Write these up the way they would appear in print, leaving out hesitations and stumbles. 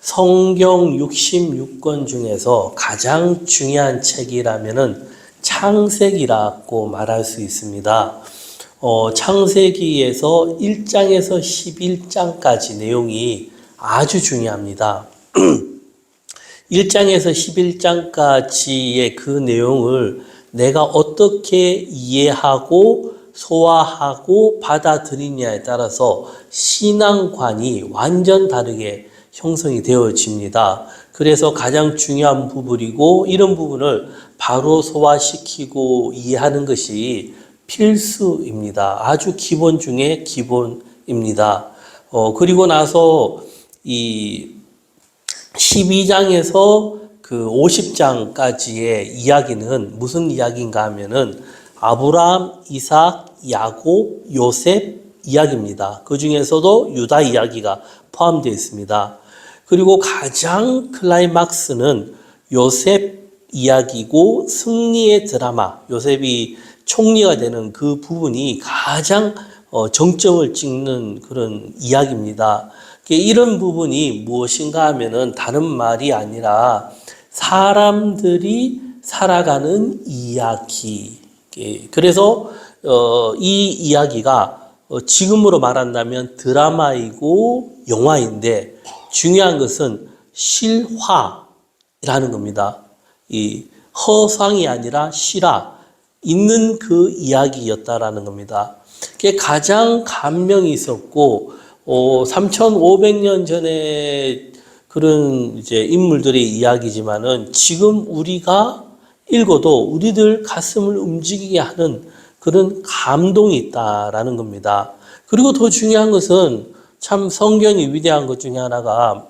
성경 66권 중에서 가장 중요한 책이라면은 창세기라고 말할 수 있습니다. 창세기에서 1장에서 11장까지 내용이 아주 중요합니다. 1장에서 11장까지의 그 내용을 내가 어떻게 이해하고 소화하고 받아들이냐에 따라서 신앙관이 완전 다르게 형성이 되어집니다. 그래서 가장 중요한 부분이고 이런 부분을 바로 소화시키고 이해하는 것이 필수입니다. 아주 기본 중에 기본입니다. 그리고 나서 이 12장에서 그 50장까지의 이야기는 무슨 이야기인가 하면은 아브라함, 이삭, 야곱, 요셉 이야기입니다. 그 중에서도 유다 이야기가 포함되어 있습니다. 그리고 가장 클라이막스는 요셉 이야기고 승리의 드라마, 요셉이 총리가 되는 그 부분이 가장 정점을 찍는 그런 이야기입니다. 이런 부분이 무엇인가 하면은 다른 말이 아니라 사람들이 살아가는 이야기. 그래서 이 이야기가 지금으로 말한다면 드라마이고 영화인데 중요한 것은 실화라는 겁니다. 이 허상이 아니라 실화, 있는 그 이야기였다라는 겁니다. 그게 가장 감명이 있었고 3,500년 전에 그런 이제 인물들의 이야기지만은 지금 우리가 읽어도 우리들 가슴을 움직이게 하는 그런 감동이 있다라는 겁니다. 그리고 더 중요한 것은 참 성경이 위대한 것 중에 하나가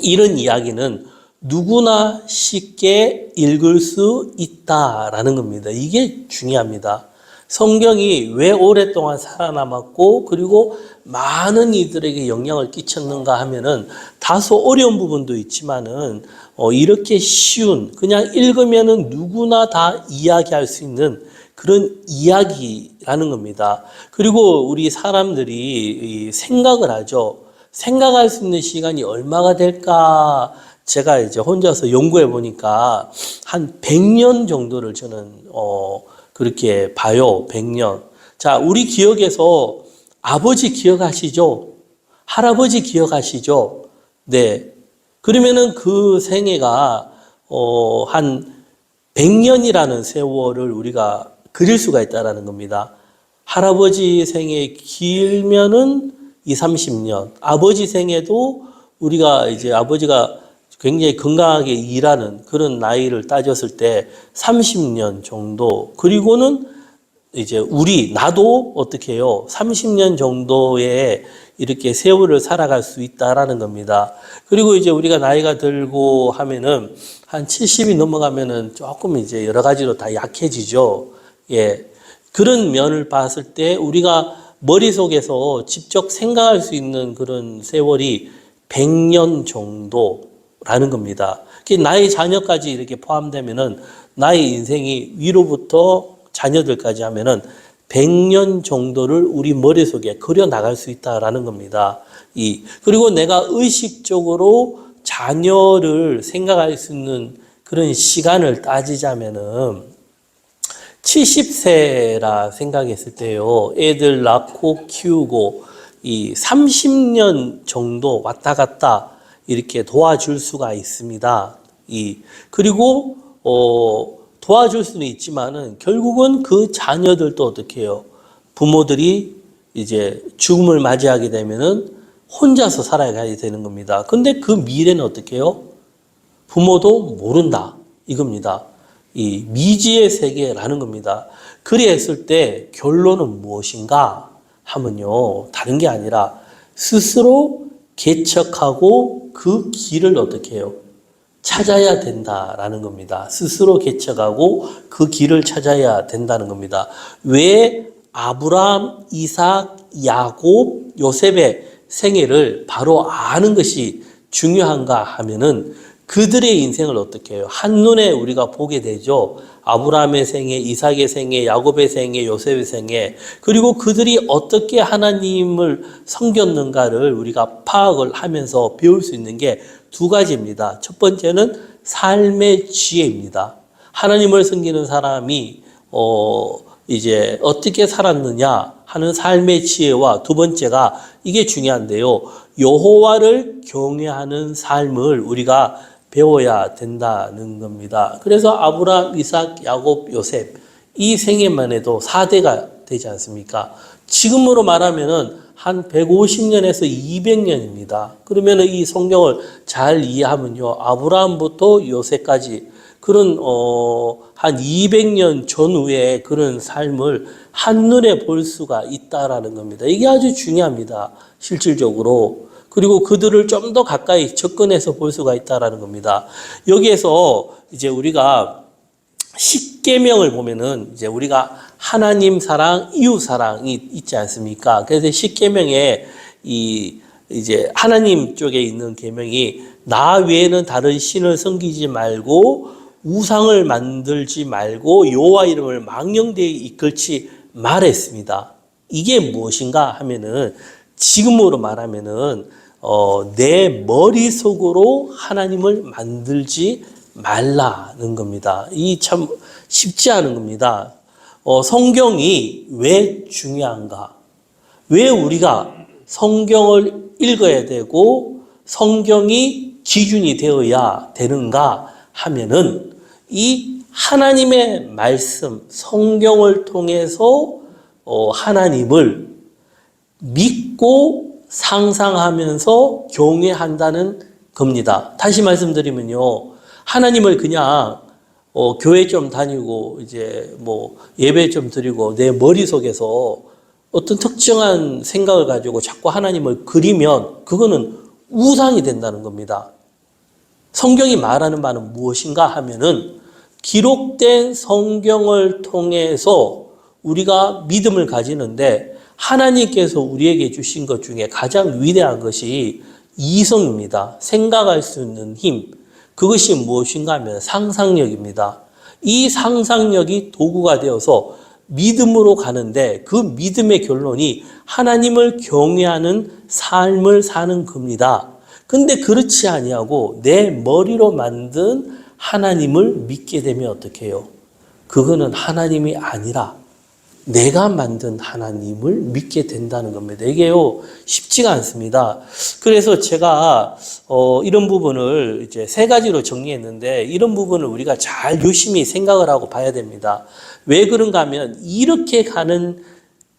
이런 이야기는 누구나 쉽게 읽을 수 있다라는 겁니다. 이게 중요합니다. 성경이 왜 오랫동안 살아남았고 그리고 많은 이들에게 영향을 끼쳤는가 하면은 다소 어려운 부분도 있지만은 이렇게 쉬운 그냥 읽으면은 누구나 다 이야기할 수 있는 그런 이야기라는 겁니다. 그리고 우리 사람들이 생각을 하죠. 생각할 수 있는 시간이 얼마가 될까? 제가 이제 혼자서 연구해 보니까 한 100년 정도를 저는 그렇게 봐요. 100년. 자, 우리 기억에서 아버지 기억하시죠? 할아버지 기억하시죠? 네. 그러면은 그 생애가 한 100년이라는 세월을 우리가 그릴 수가 있다라는 겁니다. 할아버지 생애 길면은 20, 30년. 아버지 생애도 우리가 이제 아버지가 굉장히 건강하게 일하는 그런 나이를 따졌을 때 30년 정도. 그리고는 이제 나도 어떻게 해요? 30년 정도의 이렇게 세월을 살아갈 수 있다라는 겁니다. 그리고 이제 우리가 나이가 들고 하면은 한 70이 넘어가면은 조금 이제 여러 가지로 다 약해지죠. 예. 그런 면을 봤을 때 우리가 머릿속에서 직접 생각할 수 있는 그런 세월이 100년 정도라는 겁니다. 나의 자녀까지 이렇게 포함되면은 나의 인생이 위로부터 자녀들까지 하면은 100년 정도를 우리 머릿속에 그려 나갈 수 있다라는 겁니다. 그리고 내가 의식적으로 자녀를 생각할 수 있는 그런 시간을 따지자면은 70세라 생각했을 때요. 애들 낳고 키우고 30년 정도 왔다 갔다 이렇게 도와줄 수가 있습니다. 그리고 도와줄 수는 있지만은 결국은 그 자녀들도 어떻게 해요? 부모들이 이제 죽음을 맞이하게 되면은 혼자서 살아가야 되는 겁니다. 근데 그 미래는 어떻게 해요? 부모도 모른다. 이겁니다. 이 미지의 세계라는 겁니다. 그랬을 때 결론은 무엇인가 하면요. 다른 게 아니라 스스로 개척하고 그 길을 어떻게 해요? 찾아야 된다라는 겁니다. 스스로 개척하고 그 길을 찾아야 된다는 겁니다. 왜 아브라함, 이삭, 야곱, 요셉의 생애를 바로 아는 것이 중요한가 하면은 그들의 인생을 어떻게 해요? 한눈에 우리가 보게 되죠. 아브라함의 생애, 이삭의 생애, 야곱의 생애, 요셉의 생애, 그리고 그들이 어떻게 하나님을 섬겼는가를 우리가 파악을 하면서 배울 수 있는 게 두 가지입니다. 첫 번째는 삶의 지혜입니다. 하나님을 섬기는 사람이 이제 어떻게 살았느냐 하는 삶의 지혜와 두 번째가 이게 중요한데요. 여호와를 경외하는 삶을 우리가 배워야 된다는 겁니다. 그래서 아브라함, 이삭, 야곱, 요셉 이 생애만 해도 4대가 되지 않습니까? 지금으로 말하면은 한 150년에서 200년입니다. 그러면 이 성경을 잘 이해하면요. 아브라함부터 요셉까지 그런 한 200년 전후에 그런 삶을 한눈에 볼 수가 있다라는 겁니다. 이게 아주 중요합니다. 실질적으로. 그리고 그들을 좀 더 가까이 접근해서 볼 수가 있다라는 겁니다. 여기에서 이제 우리가 십계명을 보면은 이제 우리가 하나님 사랑, 이웃 사랑이 있지 않습니까? 그래서 십계명에 이제 하나님 쪽에 있는 계명이 나 외에는 다른 신을 섬기지 말고 우상을 만들지 말고 여호와 이름을 망령되이 이끌지 말했습니다. 이게 무엇인가 하면은 지금으로 말하면은 내 머릿속으로 하나님을 만들지 말라는 겁니다. 이 참 쉽지 않은 겁니다. 성경이 왜 중요한가? 왜 우리가 성경을 읽어야 되고 성경이 기준이 되어야 되는가 하면은 이 하나님의 말씀, 성경을 통해서 하나님을 믿고 상상하면서 경외한다는 겁니다. 다시 말씀드리면요. 하나님을 그냥 교회 좀 다니고 이제 뭐 예배 좀 드리고 내 머릿속에서 어떤 특정한 생각을 가지고 자꾸 하나님을 그리면 그거는 우상이 된다는 겁니다. 성경이 말하는 바는 무엇인가 하면은 기록된 성경을 통해서 우리가 믿음을 가지는데 하나님께서 우리에게 주신 것 중에 가장 위대한 것이 이성입니다. 생각할 수 있는 힘. 그것이 무엇인가 하면 상상력입니다. 이 상상력이 도구가 되어서 믿음으로 가는데 그 믿음의 결론이 하나님을 경외하는 삶을 사는 겁니다. 근데 그렇지 아니하고 내 머리로 만든 하나님을 믿게 되면 어떻게 해요? 그거는 하나님이 아니라 내가 만든 하나님을 믿게 된다는 겁니다. 이게요, 쉽지가 않습니다. 그래서 제가, 이런 부분을 이제 세 가지로 정리했는데, 이런 부분을 우리가 잘 유심히 생각을 하고 봐야 됩니다. 왜 그런가 하면, 이렇게 가는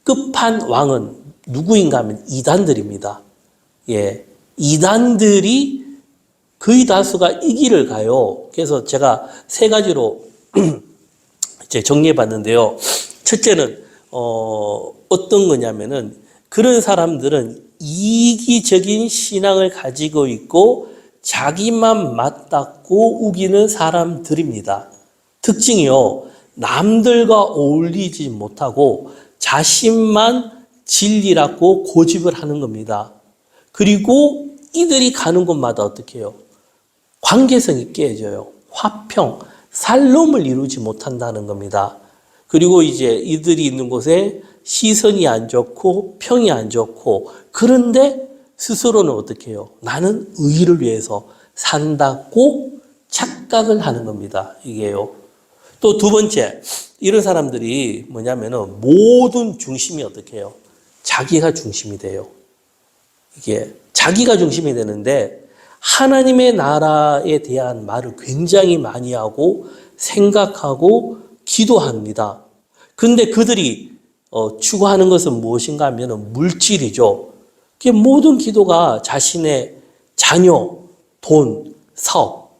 끝판왕은 누구인가 하면 이단들입니다. 예. 이단들이 거의 다수가 이 길을 가요. 그래서 제가 세 가지로 이제 정리해 봤는데요. 첫째는 어떤 거냐면은 그런 사람들은 이기적인 신앙을 가지고 있고 자기만 맞닿고 우기는 사람들입니다. 특징이요. 남들과 어울리지 못하고 자신만 진리라고 고집을 하는 겁니다. 그리고 이들이 가는 곳마다 어떻게 해요? 관계성이 깨져요. 화평, 살롬을 이루지 못한다는 겁니다. 그리고 이제 이들이 있는 곳에 시선이 안 좋고 평이 안 좋고 그런데 스스로는 어떻게 해요? 나는 의를 위해서 산다고 착각을 하는 겁니다. 이게요. 또 두 번째, 이런 사람들이 뭐냐면은 모든 중심이 어떻게 해요? 자기가 중심이 돼요. 이게 자기가 중심이 되는데 하나님의 나라에 대한 말을 굉장히 많이 하고 생각하고 기도합니다. 근데 그들이 추구하는 것은 무엇인가 하면 물질이죠. 모든 기도가 자신의 자녀, 돈, 사업,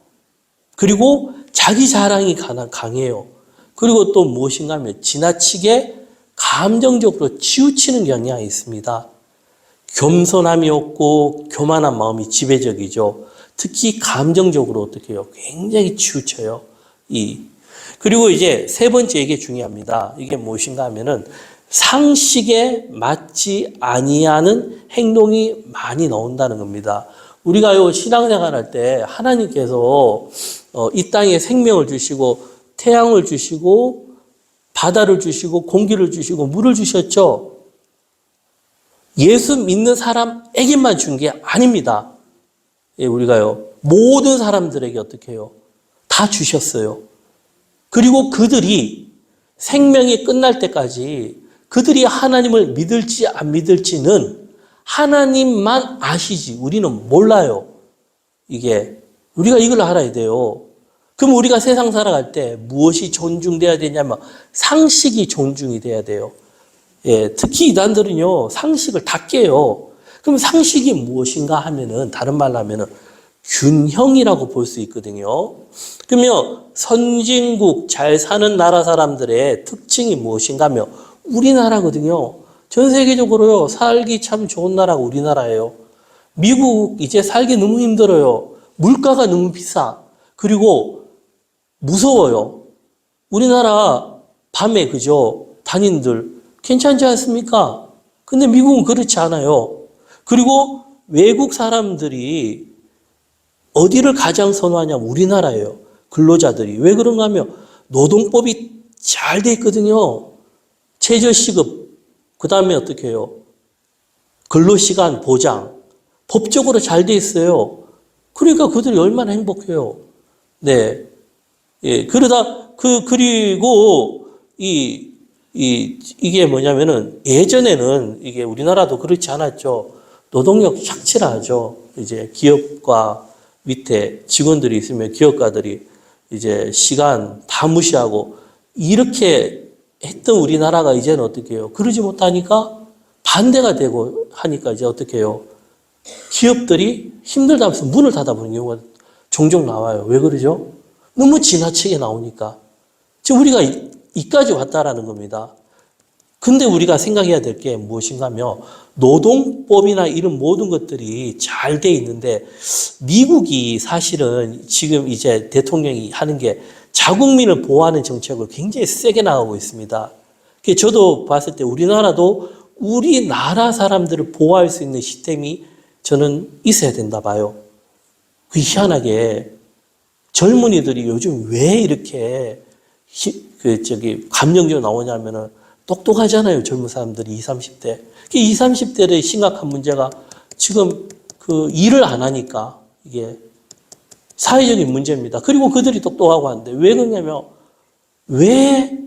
그리고 자기 자랑이 강해요. 그리고 또 무엇인가 하면 지나치게 감정적으로 치우치는 경향이 있습니다. 겸손함이 없고 교만한 마음이 지배적이죠. 특히 감정적으로 어떻게 해요? 굉장히 치우쳐요. 그리고 이제 세 번째 이게 중요합니다. 이게 무엇인가 하면은 상식에 맞지 아니하는 행동이 많이 나온다는 겁니다. 우리가요, 신앙생활 할 때 하나님께서 이 땅에 생명을 주시고 태양을 주시고 바다를 주시고 공기를 주시고 물을 주셨죠. 예수 믿는 사람에게만 준 게 아닙니다. 예, 우리가요, 모든 사람들에게 어떻게 해요? 다 주셨어요. 그리고 그들이 생명이 끝날 때까지 그들이 하나님을 믿을지 안 믿을지는 하나님만 아시지 우리는 몰라요. 이게 우리가 이걸 알아야 돼요. 그럼 우리가 세상 살아갈 때 무엇이 존중돼야 되냐면 상식이 존중이 돼야 돼요. 예, 특히 이단들은요, 상식을 다 깨요. 그럼 상식이 무엇인가 하면은, 다른 말로 하면은, 균형이라고 볼 수 있거든요. 그러면 선진국, 잘 사는 나라 사람들의 특징이 무엇인가 하면, 우리나라거든요. 전 세계적으로요, 살기 참 좋은 나라가 우리나라예요. 미국 이제 살기 너무 힘들어요. 물가가 너무 비싸. 그리고 무서워요. 우리나라 밤에 그죠? 단인들 괜찮지 않습니까? 근데 미국은 그렇지 않아요. 그리고 외국 사람들이 어디를 가장 선호하냐면 우리나라예요. 근로자들이. 왜 그런가 하면 노동법이 잘 돼 있거든요. 최저시급, 그 다음에 어떻게 해요? 근로시간 보장. 법적으로 잘 돼 있어요. 그러니까 그들이 얼마나 행복해요. 네. 예, 그러다, 그리고 이게 뭐냐면은 예전에는 이게 우리나라도 그렇지 않았죠. 노동력 착취하죠. 이제 기업과 밑에 직원들이 있으면 기업가들이 이제 시간 다 무시하고 이렇게 했던 우리나라가 이제는 어떻게 해요? 그러지 못하니까 반대가 되고 하니까 이제 어떻게 해요? 기업들이 힘들다면서 문을 닫아보는 경우가 종종 나와요. 왜 그러죠? 너무 지나치게 나오니까. 지금 우리가 이까지 왔다라는 겁니다. 근데 우리가 생각해야 될 게 무엇인가 하면 노동법이나 이런 모든 것들이 잘 돼 있는데 미국이 사실은 지금 이제 대통령이 하는 게 자국민을 보호하는 정책을 굉장히 세게 나가고 있습니다. 저도 봤을 때 우리나라도 우리나라 사람들을 보호할 수 있는 시스템이 저는 있어야 된다 봐요. 그 희한하게 젊은이들이 요즘 왜 이렇게 감정적으로 나오냐면은 똑똑하잖아요. 젊은 사람들이 20, 30대. 20, 30대의 심각한 문제가 지금 그 일을 안 하니까 이게 사회적인 문제입니다. 그리고 그들이 똑똑하고 하는데 왜 그러냐면 왜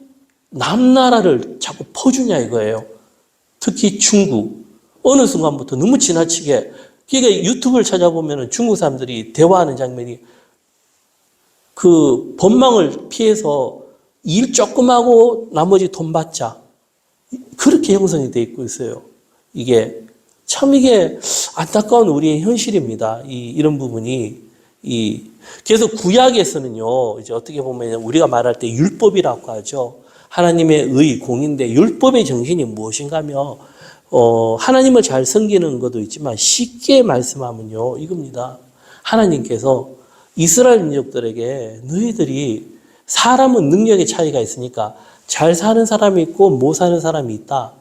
남나라를 자꾸 퍼주냐 이거예요. 특히 중국. 어느 순간부터 너무 지나치게 그러니까 유튜브를 찾아보면 중국 사람들이 대화하는 장면이 그 법망을 피해서 일 조금 하고 나머지 돈 받자. 그렇게 형성이 돼 있고 있어요. 이게 안타까운 우리의 현실입니다. 이런 부분이 그래서 구약에서는요. 이제 어떻게 보면 우리가 말할 때 율법이라고 하죠. 하나님의 의 공인데 율법의 정신이 무엇인가 하면 하나님을 잘 섬기는 것도 있지만 쉽게 말씀하면요. 이겁니다. 하나님께서 이스라엘 민족들에게 너희들이 사람은 능력의 차이가 있으니까 잘 사는 사람이 있고 못 사는 사람이 있다.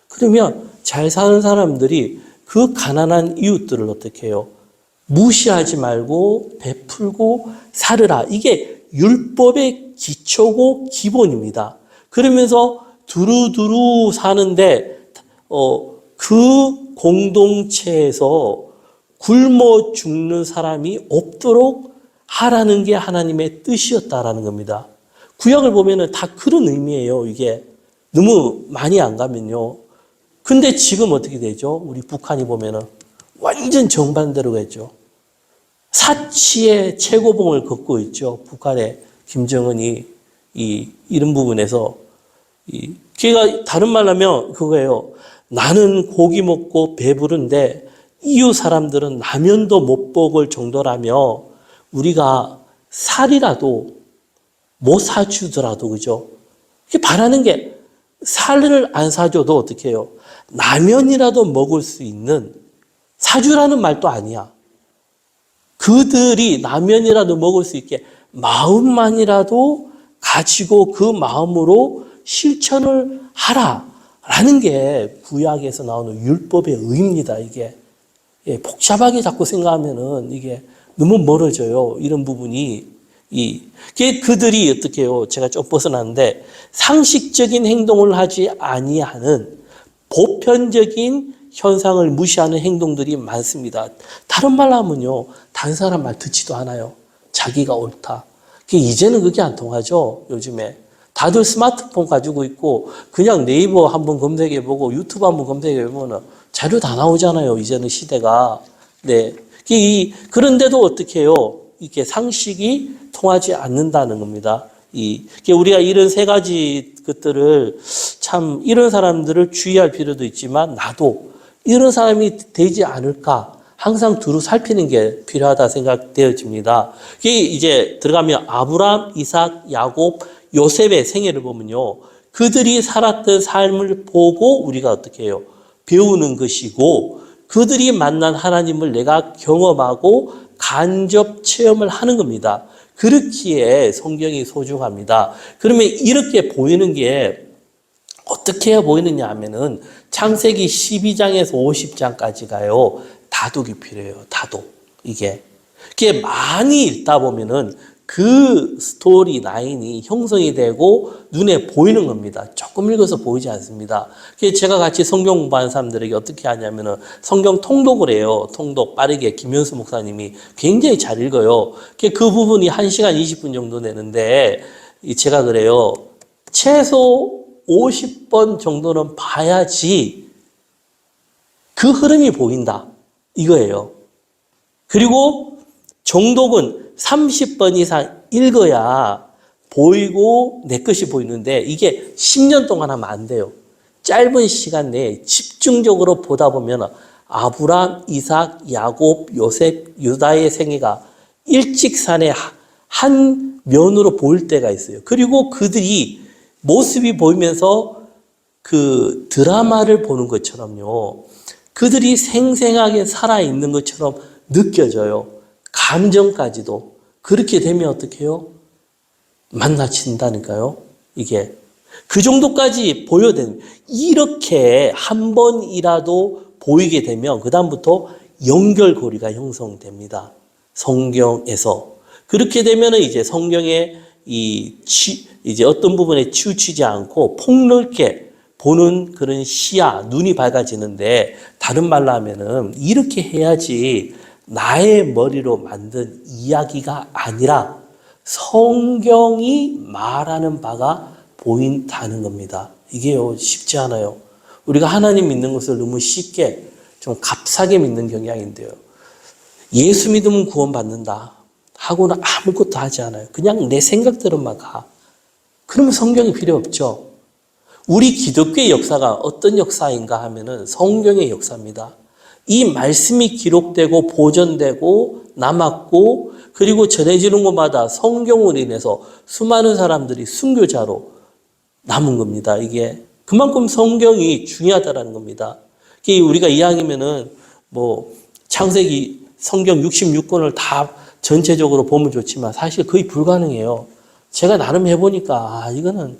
그러면 잘 사는 사람들이 그 가난한 이웃들을 어떻게 해요? 무시하지 말고 베풀고 살으라. 이게 율법의 기초고 기본입니다. 그러면서 두루두루 사는데 그 공동체에서 굶어 죽는 사람이 없도록 하라는 게 하나님의 뜻이었다라는 겁니다. 구약을 보면은 다 그런 의미예요. 이게 너무 많이 안 가면요. 근데 지금 어떻게 되죠? 우리 북한이 보면은 완전 정반대로 했죠. 사치의 최고봉을 걷고 있죠. 북한의 김정은이 이런 부분에서 걔가 다른 말로 하면 그거예요. 나는 고기 먹고 배부른데 이웃 사람들은 라면도 못 먹을 정도라며 우리가 살이라도 못 사주더라도 그죠? 바라는 게 살을 안 사줘도 어떻게 해요? 라면이라도 먹을 수 있는 사주라는 말도 아니야. 그들이 라면이라도 먹을 수 있게 마음만이라도 가지고 그 마음으로 실천을 하라라는 게 구약에서 나오는 율법의 의미입니다. 이게 예, 복잡하게 자꾸 생각하면은 이게 너무 멀어져요. 이런 부분이. 그들이 어떻게 해요? 제가 좀 벗어났는데, 상식적인 행동을 하지 아니하는 보편적인 현상을 무시하는 행동들이 많습니다. 다른 말로 하면요, 다른 사람 말 듣지도 않아요. 자기가 옳다. 이제는 그게 안 통하죠, 요즘에. 다들 스마트폰 가지고 있고, 그냥 네이버 한번 검색해보고, 유튜브 한번 검색해보면 자료 다 나오잖아요, 이제는 시대가. 네. 그런데도 어떻게 해요? 이게 상식이 통하지 않는다는 겁니다. 우리가 이런 세 가지 것들을 참, 이런 사람들을 주의할 필요도 있지만, 나도 이런 사람이 되지 않을까. 항상 두루 살피는 게 필요하다 생각되어집니다. 이제 들어가면 아브람, 이삭, 야곱, 요셉의 생애를 보면요. 그들이 살았던 삶을 보고 우리가 어떻게 해요? 배우는 것이고, 그들이 만난 하나님을 내가 경험하고 간접 체험을 하는 겁니다. 그렇기에 성경이 소중합니다. 그러면 이렇게 보이는 게 어떻게 보이느냐 하면은 창세기 12장에서 50장까지 가요. 다독이 필요해요. 다독. 이게 많이 읽다 보면은 그 스토리 라인이 형성이 되고 눈에 보이는 겁니다. 조금 읽어서 보이지 않습니다. 제가 같이 성경 공부하는 사람들에게 어떻게 하냐면은 성경 통독을 해요. 통독 빠르게 김현수 목사님이 굉장히 잘 읽어요. 그 부분이 1시간 20분 정도 되는데 제가 그래요. 최소 50번 정도는 봐야지 그 흐름이 보인다. 이거예요. 그리고 정독은 30번 이상 읽어야 보이고 내 것이 보이는데 이게 10년 동안 하면 안 돼요. 짧은 시간 내에 집중적으로 보다 보면 아브람, 이삭, 야곱, 요셉, 유다의 생애가 일직산의 한 면으로 보일 때가 있어요. 그리고 그들이 모습이 보이면서 그 드라마를 보는 것처럼요. 그들이 생생하게 살아있는 것처럼 느껴져요. 감정까지도. 그렇게 되면 어떻게 해요? 만나친다니까요. 이게. 그 정도까지 보여야 됩니다. 이렇게 한 번이라도 보이게 되면 그다음부터 연결고리가 형성됩니다. 성경에서. 그렇게 되면 이제 성경의 이제 어떤 부분에 치우치지 않고 폭넓게 보는 그런 시야, 눈이 밝아지는데 다른 말로 하면은 이렇게 해야지 나의 머리로 만든 이야기가 아니라 성경이 말하는 바가 보인다는 겁니다. 이게요, 쉽지 않아요. 우리가 하나님 믿는 것을 너무 쉽게 좀 값싸게 믿는 경향인데요. 예수 믿으면 구원받는다 하고는 아무것도 하지 않아요. 그냥 내 생각대로만 가. 그러면 성경이 필요 없죠. 우리 기독교의 역사가 어떤 역사인가 하면은 성경의 역사입니다. 이 말씀이 기록되고 보존되고 남았고 그리고 전해지는 곳마다 성경으로 인해서 수많은 사람들이 순교자로 남은 겁니다. 이게 그만큼 성경이 중요하다는 겁니다. 우리가 이왕이면은 창세기 성경 66권을 다 전체적으로 보면 좋지만 사실 거의 불가능해요. 제가 나름 해보니까 이거는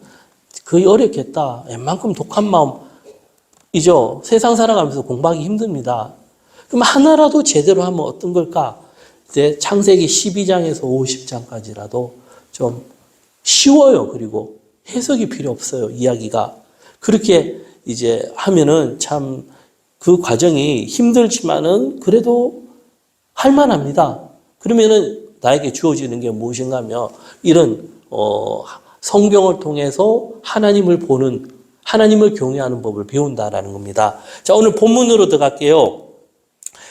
거의 어렵겠다. 웬만큼 독한 마음이죠. 세상 살아가면서 공부하기 힘듭니다. 그럼 하나라도 제대로 하면 어떤 걸까? 이제 창세기 12장에서 50장까지라도 좀 쉬워요. 그리고 해석이 필요 없어요. 이야기가. 그렇게 이제 하면은 참 그 과정이 힘들지만은 그래도 할 만합니다. 그러면은 나에게 주어지는 게 무엇인가 하면 이런 성경을 통해서 하나님을 보는, 하나님을 경외하는 법을 배운다라는 겁니다. 자, 오늘 본문으로 들어갈게요.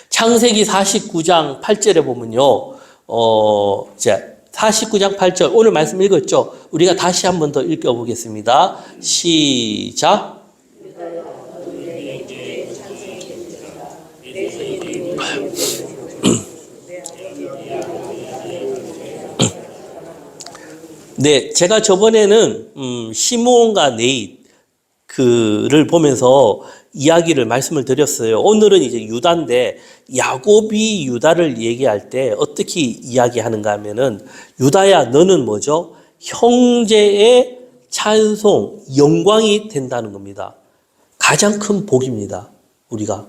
창세기 49장 8절에 보면요. 49장 8절. 오늘 말씀 읽었죠? 우리가 다시 한 번 더 읽어보겠습니다. 시작. 네, 제가 저번에는 시므온과 네잇 그를 보면서 이야기를 말씀을 드렸어요. 오늘은 이제 유다인데 야곱이 유다를 얘기할 때 어떻게 이야기하는가 하면은 유다야 너는 뭐죠? 형제의 찬송, 영광이 된다는 겁니다. 가장 큰 복입니다. 우리가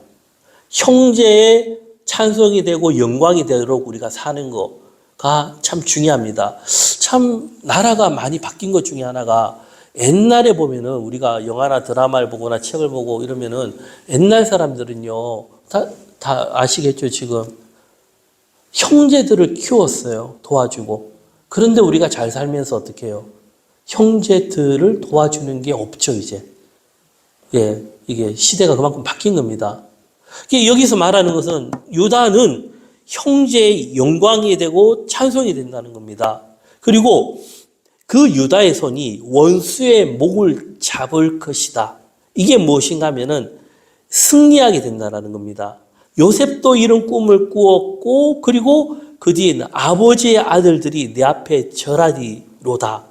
형제의 찬송이 되고 영광이 되도록 우리가 사는 거가 참 중요합니다. 참 나라가 많이 바뀐 것 중에 하나가 옛날에 보면은 우리가 영화나 드라마를 보거나 책을 보고 이러면은 옛날 사람들은요, 다 아시겠죠, 지금. 형제들을 키웠어요. 도와주고. 그런데 우리가 잘 살면서 어떻게 해요? 형제들을 도와주는 게 없죠, 이제. 예, 이게 시대가 그만큼 바뀐 겁니다. 여기서 말하는 것은 유다는 형제의 영광이 되고 찬송이 된다는 겁니다. 그리고 그 유다의 손이 원수의 목을 잡을 것이다. 이게 무엇인가 하면은 승리하게 된다는 겁니다. 요셉도 이런 꿈을 꾸었고, 그리고 그 뒤에는 아버지의 아들들이 내 앞에 절하리로다.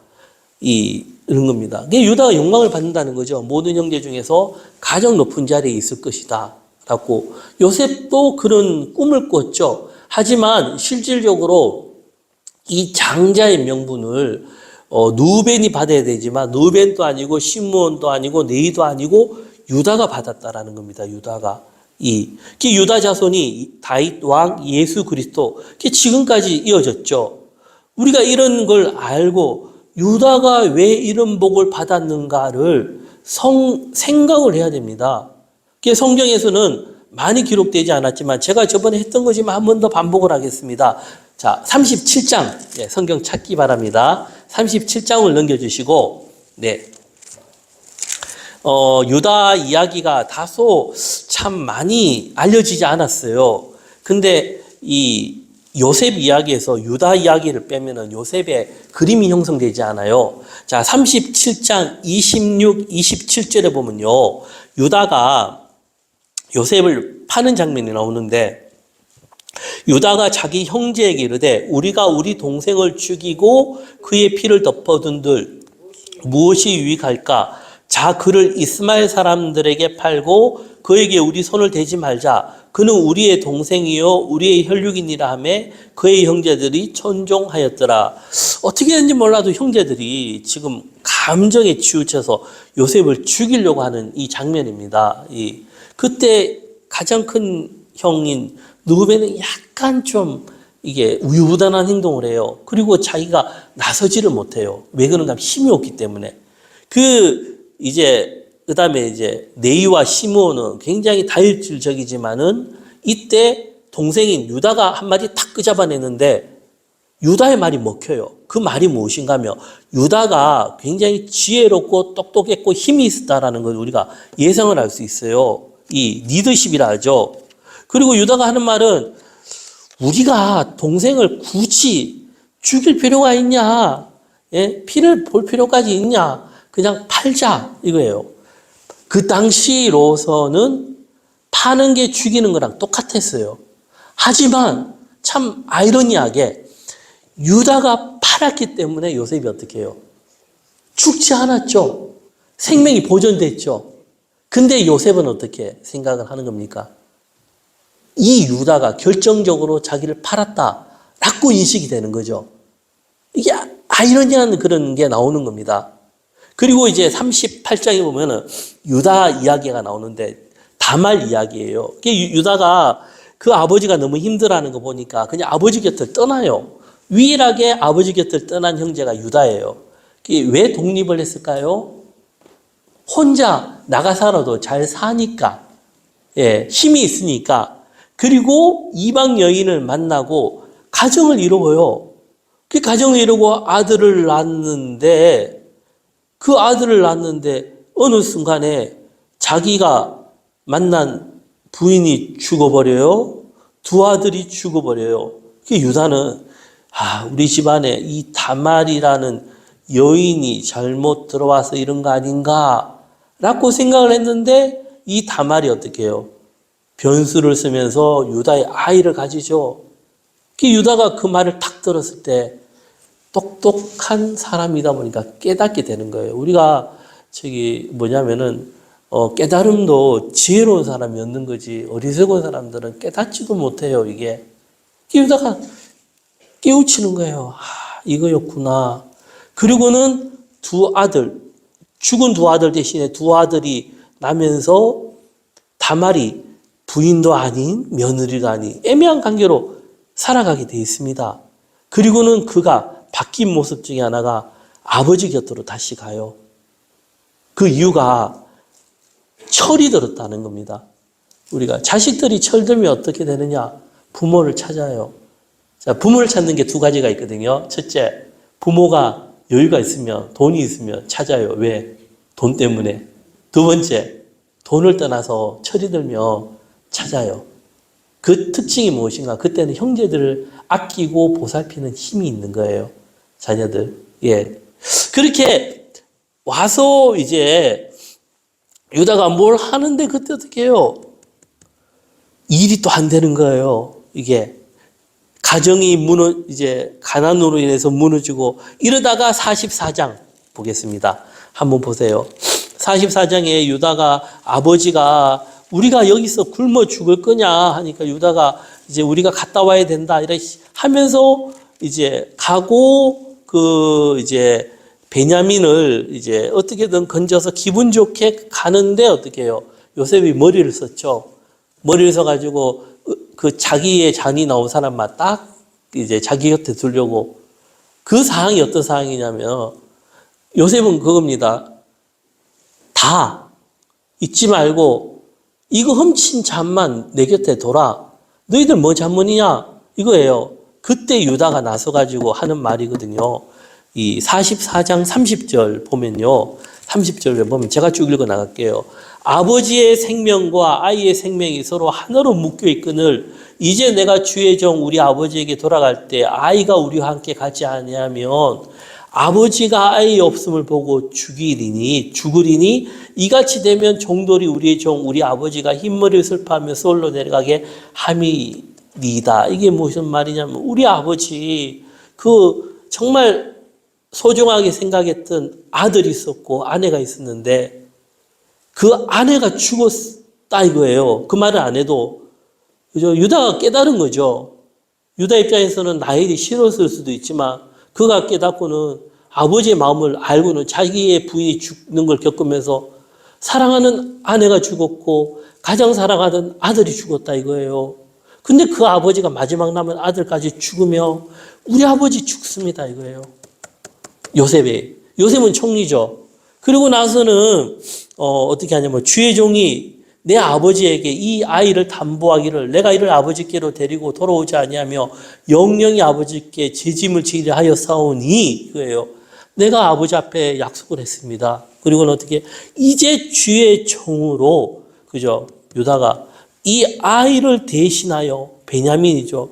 이런 겁니다. 유다가 영광을 받는다는 거죠. 모든 형제 중에서 가장 높은 자리에 있을 것이다. 라고. 요셉도 그런 꿈을 꿨죠. 하지만 실질적으로 이 장자의 명분을 누벤이 받아야 되지만 누벤도 아니고 시므온도 아니고 네이도 아니고 유다가 받았다라는 겁니다. 유다가. 유다 자손이 다윗 왕 예수 그리스도 지금까지 이어졌죠. 우리가 이런 걸 알고 유다가 왜 이런 복을 받았는가를 생각을 해야 됩니다. 성경에서는 많이 기록되지 않았지만 제가 저번에 했던 거지만 한 번 더 반복을 하겠습니다. 자, 37장 성경 찾기 바랍니다. 37장을 넘겨주시고, 네. 유다 이야기가 다소 참 많이 알려지지 않았어요. 근데 이 요셉 이야기에서 유다 이야기를 빼면은 요셉의 그림이 형성되지 않아요. 자, 37장 26, 27절에 보면요. 유다가 요셉을 파는 장면이 나오는데 유다가 자기 형제에게 이르되 우리가 우리 동생을 죽이고 그의 피를 덮어둔들 무엇이 유익할까? 자, 그를 이스마엘 사람들에게 팔고 그에게 우리 손을 대지 말자. 그는 우리의 동생이요 우리의 혈육이니라 하매 그의 형제들이 천종하였더라. 어떻게 했는지 몰라도 형제들이 지금 감정에 치우쳐서 요셉을 죽이려고 하는 이 장면입니다. 그때 가장 큰 형인 누벤은 약간 좀 이게 우유부단한 행동을 해요. 그리고 자기가 나서지를 못해요. 왜 그런가 하면 힘이 없기 때문에. 그다음에 이제 네이와 시므온은 굉장히 다혈질적이지만은 이때 동생인 유다가 한마디 탁 끄잡아내는데 유다의 말이 먹혀요. 그 말이 무엇인가 하면 유다가 굉장히 지혜롭고 똑똑했고 힘이 있었다라는 걸 우리가 예상을 할 수 있어요. 이 리더십이라 하죠. 그리고 유다가 하는 말은 우리가 동생을 굳이 죽일 필요가 있냐? 예? 피를 볼 필요까지 있냐? 그냥 팔자 이거예요. 그 당시로서는 파는 게 죽이는 거랑 똑같았어요. 하지만 참 아이러니하게 유다가 팔았기 때문에 요셉이 어떻게 해요? 죽지 않았죠. 생명이 보존됐죠. 근데 요셉은 어떻게 생각을 하는 겁니까? 이 유다가 결정적으로 자기를 팔았다라고 인식이 되는 거죠. 이게 아이러니한 그런 게 나오는 겁니다. 그리고 이제 38장에 보면은 유다 이야기가 나오는데 다말 이야기예요. 유다가 그 아버지가 너무 힘들어하는 거 보니까 그냥 아버지 곁을 떠나요. 유일하게 아버지 곁을 떠난 형제가 유다예요. 왜 독립을 했을까요? 혼자 나가 살아도 잘 사니까, 예, 힘이 있으니까. 그리고 이방 여인을 만나고 가정을 이루어요. 그 가정을 이루고 아들을 낳는데 그 아들을 낳는데 어느 순간에 자기가 만난 부인이 죽어버려요. 두 아들이 죽어버려요. 그 유다는 우리 집안에 이 다말이라는 여인이 잘못 들어와서 이런 거 아닌가라고 생각을 했는데 이 다말이 어떻게 해요? 변수를 쓰면서 유다의 아이를 가지죠. 그 유다가 그 말을 탁 들었을 때 똑똑한 사람이다 보니까 깨닫게 되는 거예요. 우리가 깨달음도 지혜로운 사람이 얻는 거지 어리석은 사람들은 깨닫지도 못해요. 이게 유다가 깨우치는 거예요. 이거였구나. 그리고는 죽은 두 아들 대신에 두 아들이 나면서 다말이 부인도 아닌 며느리도 아닌 애매한 관계로 살아가게 돼 있습니다. 그리고는 그가 바뀐 모습 중에 하나가 아버지 곁으로 다시 가요. 그 이유가 철이 들었다는 겁니다. 우리가 자식들이 철들면 어떻게 되느냐? 부모를 찾아요. 자, 부모를 찾는 게 두 가지가 있거든요. 첫째, 부모가 여유가 있으면, 돈이 있으면 찾아요. 왜? 돈 때문에. 두 번째, 돈을 떠나서 철이 들면 찾아요. 그 특징이 무엇인가? 그때는 형제들을 아끼고 보살피는 힘이 있는 거예요. 자녀들. 예. 그렇게 와서 이제 유다가 뭘 하는데 그때 어떻게 해요? 일이 또 안 되는 거예요. 이게 가정이 이제 가난으로 인해서 무너지고 이러다가 44장 보겠습니다. 한번 보세요. 44장에 유다가 아버지가 우리가 여기서 굶어 죽을 거냐 하니까 유다가 이제 우리가 갔다 와야 된다 이래 하면서 이제 가고 이제 베냐민을 이제 어떻게든 건져서 기분 좋게 가는데 어떻게 해요? 요셉이 머리를 썼죠. 머리를 써가지고 그 자기의 잔이 나온 사람만 딱 이제 자기 곁에 두려고 그 상황이 어떤 상황이냐면 요셉은 그겁니다. 다 잊지 말고 이거 훔친 잔만 내 곁에 둬라. 너희들 뭐 잔문이냐? 이거예요. 그때 유다가 나서가지고 하는 말이거든요. 이 44장 30절 보면요. 30절에 보면 제가 쭉 읽어 나갈게요. 아버지의 생명과 아이의 생명이 서로 하나로 묶여 있거늘 이제 내가 주의 종 우리 아버지에게 돌아갈 때 아이가 우리와 함께 가지 아니하면 아버지가 아이 없음을 보고 죽으리니 이같이 되면 종들이 우리의 종 우리 아버지가 흰머리를 슬퍼하며 서울로 내려가게 함이니이다. 이게 무슨 말이냐면 우리 아버지 그 정말 소중하게 생각했던 아들이 있었고 아내가 있었는데 그 아내가 죽었다 이거예요. 그 말을 안 해도 그죠? 유다가 깨달은 거죠. 유다 입장에서는 나일이 싫었을 수도 있지만 그가 깨닫고는 아버지의 마음을 알고는 자기의 부인이 죽는 걸 겪으면서 사랑하는 아내가 죽었고 가장 사랑하던 아들이 죽었다 이거예요. 근데 그 아버지가 마지막 남은 아들까지 죽으며 우리 아버지 죽습니다 이거예요. 요셉은 총리죠. 그리고 나서는 어떻게 하냐면 주의 종이 내 아버지에게 이 아이를 담보하기를 내가 이를 아버지께로 데리고 돌아오지 아니하며 영영이 아버지께 제짐을 지리려 하여 싸우니 이거예요. 내가 아버지 앞에 약속을 했습니다. 그리고는 어떻게 이제 주의 종으로 그죠? 유다가 이 아이를 대신하여 베냐민이죠.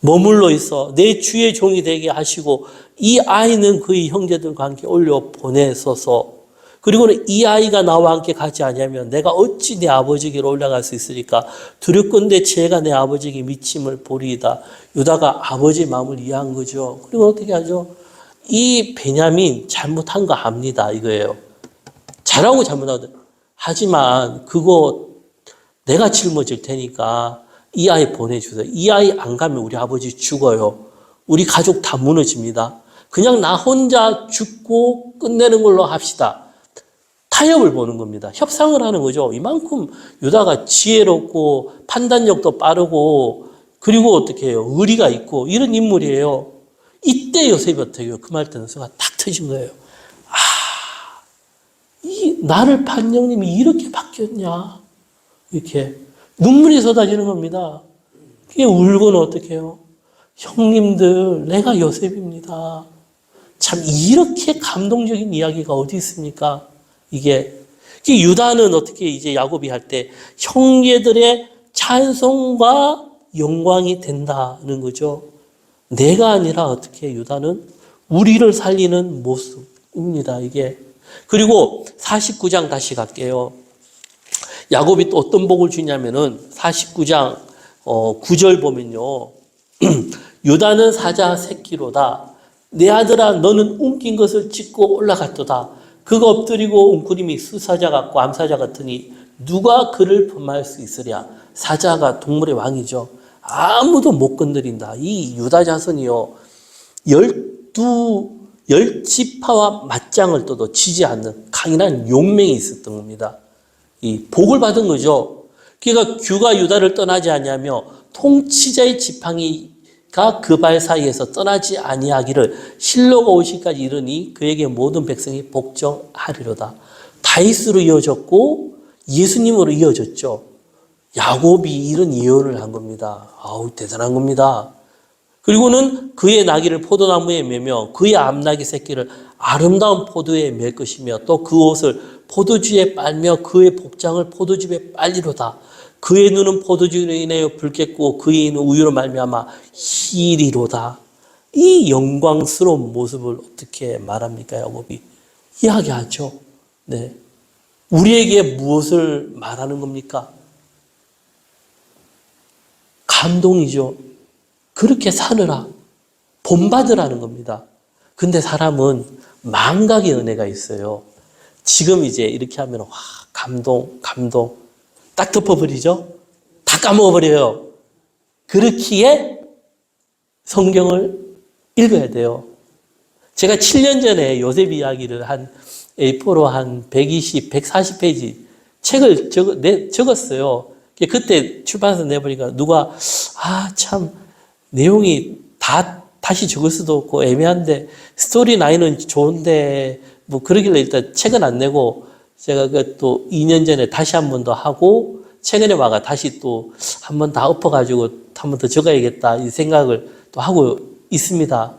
머물러 있어 내 주의 종이 되게 하시고 이 아이는 그의 형제들과 함께 올려 보내소서. 그리고는 이 아이가 나와 함께 가지 아니하면 내가 어찌 내 아버지에게로 올라갈 수 있으리까? 두렵건대 제가 내 아버지에게 미침을 보리이다. 유다가 아버지 마음을 이해한 거죠. 그리고 어떻게 하죠? 이 베냐민 잘못한 거 압니다. 이거예요. 잘하고 잘못하고 하지만 그거 내가 짊어질 테니까 이 아이 보내주세요. 이 아이 안 가면 우리 아버지 죽어요. 우리 가족 다 무너집니다. 그냥 나 혼자 죽고 끝내는 걸로 합시다. 타협을 보는 겁니다. 협상을 하는 거죠. 이만큼 유다가 지혜롭고 판단력도 빠르고 그리고 어떻게 해요? 의리가 있고 이런 인물이에요. 이때 요셉이 어떻게 해요? 그 말 듣는 순간 탁 터진 거예요. 이 나를 판 형님이 이렇게 바뀌었냐? 이렇게 눈물이 쏟아지는 겁니다. 그게 울고는 어떻게 해요? 형님들, 내가 요셉입니다. 참 이렇게 감동적인 이야기가 어디 있습니까? 이게 유다는 어떻게 이제 야곱이 할 때 형제들의 찬송과 영광이 된다는 거죠. 내가 아니라 어떻게 유다는 우리를 살리는 모습입니다. 이게 그리고 49장 다시 갈게요. 야곱이 또 어떤 복을 주냐면은 49장 9절 보면요. 유다는 사자 새끼로다. 내 아들아 너는 움킨 것을 찢고 올라갔도다. 그가 엎드리고 웅크림이 수사자 같고 암사자 같으니 누가 그를 범할 수 있으랴. 사자가 동물의 왕이죠. 아무도 못 건드린다. 이 유다 자손이요. 10지파와 맞짱을 떠도 지지 않는 강인한 용맹이 있었던 겁니다. 이 복을 받은 거죠. 그러니까 규가 유다를 떠나지 아니하며 통치자의 지팡이가 그 발 사이에서 떠나지 아니하기를 실로가 오시기까지 이르니 그에게 모든 백성이 복종하리로다. 다윗으로 이어졌고 예수님으로 이어졌죠. 야곱이 이런 예언을 한 겁니다. 아우, 대단한 겁니다. 그리고는 그의 나귀를 포도나무에 매며 그의 암나귀 새끼를 아름다운 포도에 맬 것이며 또 그 옷을 포도주에 빨며 그의 복장을 포도즙에 빨리로다. 그의 눈은 포도주로 인하여 붉겠고 그의 입은 우유로 말미암아 희리로다. 이 영광스러운 모습을 어떻게 말합니까? 야곱이 이야기하죠. 네, 우리에게 무엇을 말하는 겁니까? 감동이죠. 그렇게 사느라 본받으라는 겁니다. 근데 사람은 망각의 은혜가 있어요. 지금 이제 이렇게 하면 와, 감동 딱 덮어버리죠. 다 까먹어버려요. 그렇기에 성경을 읽어야 돼요. 제가 7년 전에 요셉 이야기를 한 A4로 한 120, 140페이지 책을 적었어요. 그때 출판사에서 내보니까 누가 참 내용이 다시 적을 수도 없고 애매한데 스토리 라인은 좋은데 뭐 그러길래 일단 책은 안 내고 제가 또 2년 전에 다시 한 번 더 하고 최근에 와가 다시 또 한 번 다 엎어가지고 한 번 더 적어야겠다 이 생각을 또 하고 있습니다.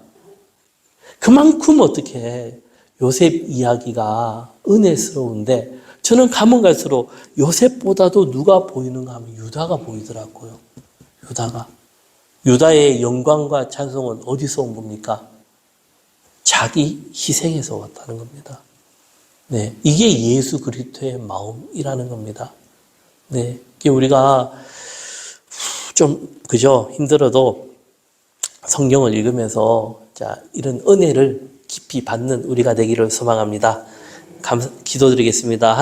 그만큼 어떻게 요셉 이야기가 은혜스러운데 저는 가면 갈수록 요셉보다도 누가 보이는가 하면 유다가 보이더라고요. 유다의 영광과 찬송은 어디서 온 겁니까? 자기 희생에서 왔다는 겁니다. 네, 이게 예수 그리스도의 마음이라는 겁니다. 네, 우리가 좀 그죠 힘들어도 성경을 읽으면서 이런 은혜를 깊이 받는 우리가 되기를 소망합니다. 기도드리겠습니다.